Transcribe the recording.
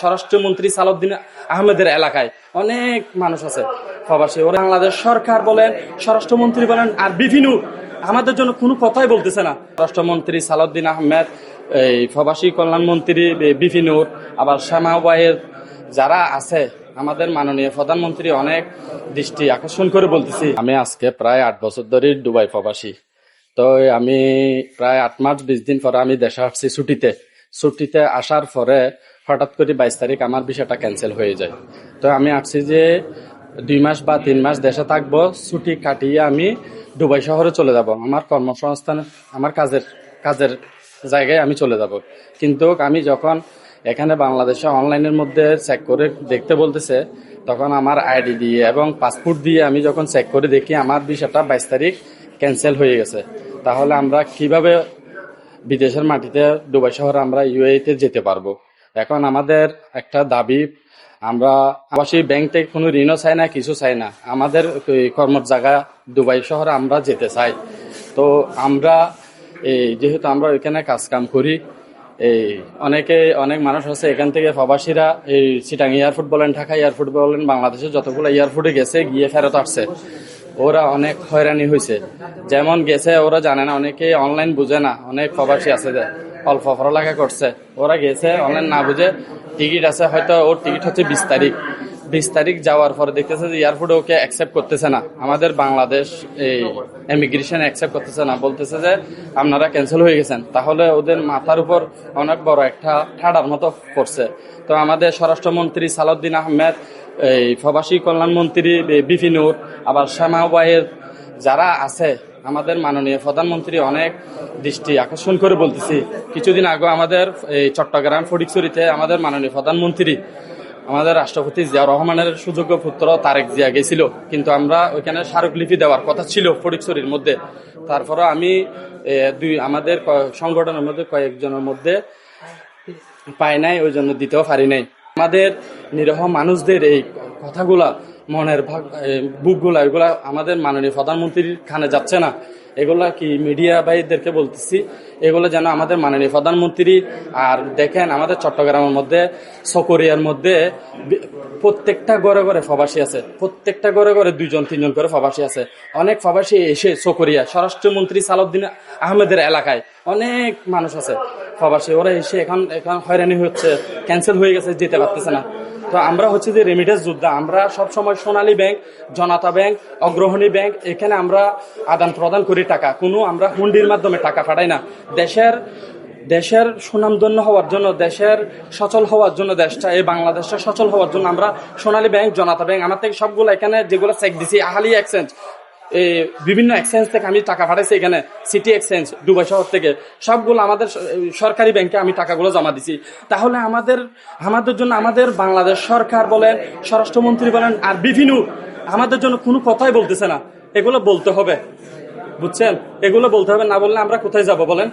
স্বরাষ্ট্রমন্ত্রী সালাউদ্দিন আহমেদের এলাকায় অনেক মানুষ আছে প্রবাসী। ওরা বাংলাদেশ সরকার বলেন, স্বরাষ্ট্রমন্ত্রী বলেন, আর বিভিন্ন আমাদের জন্য কোনো কথাই বলতেছে না। স্বরাষ্ট্রমন্ত্রী সালাউদ্দিন আহমেদ, এই প্রবাসী কল্যাণ মন্ত্রী বিপিনুর, আবার শ্যামাবাইয়ের যারা আছে, আমাদের মাননীয় প্রধানমন্ত্রী অনেক দৃষ্টি আকর্ষণ করে বলতেছি। আমি আজকে প্রায় 8 বছর ধরে দুবাই প্রবাসী। তো আমি প্রায় 8 মাস 20 দিন পরে আমি দেশে আসছি ছুটিতে আসার পরে হঠাৎ করে 22 তারিখ আমার ভিসাটা ক্যান্সেল হয়ে যায়। তো আমি আসছি যে 2 মাস বা 3 মাস দেশে থাকবো, ছুটি কাটিয়ে আমি দুবাই শহরে চলে যাব, আমার কর্মসংস্থানে, আমার কাজের জায়গায় আমি চলে যাব। কিন্তু আমি যখন এখানে বাংলাদেশে অনলাইনের মধ্যে চেক করে দেখতে বলতেছে, তখন আমার আইডি দিয়ে এবং পাসপোর্ট দিয়ে আমি যখন চেক করে দেখি আমার ভিসাটা 22 তারিখ ক্যান্সেল হয়ে গেছে। তাহলে আমরা কিভাবে বিদেশের মাটিতে দুবাই শহরে আমরা ইউএইতে যেতে পারবো? এখন আমাদের একটা দাবি, আমরা আবাসিক ব্যাংক থেকে কোনো ঋণও চাই না, কিছু চাই না, আমাদের কর্মর জায়গা দুবাই শহরে আমরা যেতে চাই। তো আমরা যেহেতু আমরা ওইখানে কাজ কাম করি, অনেক মানুষ আছে এখান থেকে প্রবাসীরা, এই চিটাং এয়ারপোর্ট বলেন, ঢাকা এয়ারপোর্ট বলেন, বাংলাদেশের যতগুলো এয়ারপোর্টে গেছে, গিয়ে ফেরত আসছে, ওরা অনেক হয়রানি হয়েছে। যেমন গেছে ওরা জানে না, অনেকে অনলাইন বুঝে না, অনেক প্রবাসী আছে যে অল্প পড়ালেখা করছে, ওরা গেছে অনলাইন না বুঝে, টিকিট আছে হয়তো, ওর টিকিট হচ্ছে 20 তারিখ যাওয়ার পরে দেখতেছে যে এয়ারপোর্টে ওকে অ্যাকসেপ্ট করতেছে না, আমাদের বাংলাদেশ এই ইমিগ্রেশন অ্যাকসেপ্ট করতেছে না, বলতেছে যে আপনারা ক্যান্সেল হয়ে গেছেন। তাহলে ওদের মাথার উপর অনেক বড় একটা ঠাডার মতো পড়ছে। তো আমাদের স্বরাষ্ট্রমন্ত্রী সালাউদ্দিন আহমেদ, এই প্রবাসী কল্যাণ মন্ত্রী বিপিনুর, আবার শ্যামাবাইয়ের যারা আছে, আমাদের মাননীয় প্রধানমন্ত্রী অনেক দৃষ্টি আকর্ষণ করে বলতেছি। কিছুদিন আগে আমাদের এই চট্টগ্রাম ফটিকছড়িতে আমাদের মাননীয় প্রধানমন্ত্রী, আমাদের রাষ্ট্রপতি জিয়া রহমানের সুযোগ্য পুত্র তারেক জিয়া গেছিল, কিন্তু আমরা ওইখানে স্মারকলিপি দেওয়ার কথা ছিল ফটিকছড়ির মধ্যে। তারপরে আমি আমাদের সংগঠনের মধ্যে কয়েকজনের মধ্যে পাই নাই, ওই জন্য দিতেও পারি নাই। আমাদের নিরহ মানুষদের এই কথাগুলা, মনের বুকগুলা, এগুলা আমাদের মাননীয় প্রধানমন্ত্রীর কানে যাচ্ছে না। এগুলা কি মিডিয়া ভাইদেরকে বলতেছি, এগুলো যেন আমাদের মাননীয় প্রধানমন্ত্রী, আর দেখেন আমাদের চট্টগ্রামের মধ্যে সকরিয়ার মধ্যে প্রত্যেকটা ঘরে ঘরে প্রবাসী আছে, প্রত্যেকটা ঘরে ঘরে 2-3 করে প্রবাসী আছে। অনেক প্রবাসী এসে সকরিয়া স্বরাষ্ট্রমন্ত্রী সালাউদ্দিন আহমেদের এলাকায় অনেক মানুষ আছে প্রবাসী, ওরা এসে এখন হয়রানি হচ্ছে, ক্যান্সেল হয়ে গেছে, যেতে পারতেছে না। তো আমরা হচ্ছে যে রেমিটেন্স যোদ্ধা, আমরা সবসময় সোনালী ব্যাংক, জনতা ব্যাংক, অগ্রহণী ব্যাংক, এখানে আমরা আদান প্রদান করি টাকা, কোনো আমরা হুন্ডির মাধ্যমে টাকা পাঠাই না। দেশের সুনামধন্য হওয়ার জন্য, দেশের সচল হওয়ার জন্য, দেশটা এই বাংলাদেশটা সচল হওয়ার জন্য আমরা সোনালী ব্যাংক, জনতা ব্যাংক, আমার থেকে সবগুলো এখানে যেগুলো চেক দিছি, আহালি এক্সচেঞ্জ, বিভিন্ন এক্সচেঞ্জ থেকে আমি টাকা পাঠাইছি, এখানে সিটি এক্সচেঞ্জ দুবাই শহর থেকে, সবগুলো আমাদের সরকারি ব্যাংকে আমি টাকাগুলো জমা দিছি। তাহলে আমাদের জন্য আমাদের বাংলাদেশ সরকার বলেন, স্বরাষ্ট্রমন্ত্রী বলেন, আর বিভিন্ন আমাদের জন্য কোনো কথাই বলতেছে না। এগুলো বলতে হবে, বুঝছেন? এগুলো বলতে হবে, না বললে আমরা কোথায় যাব বলেন?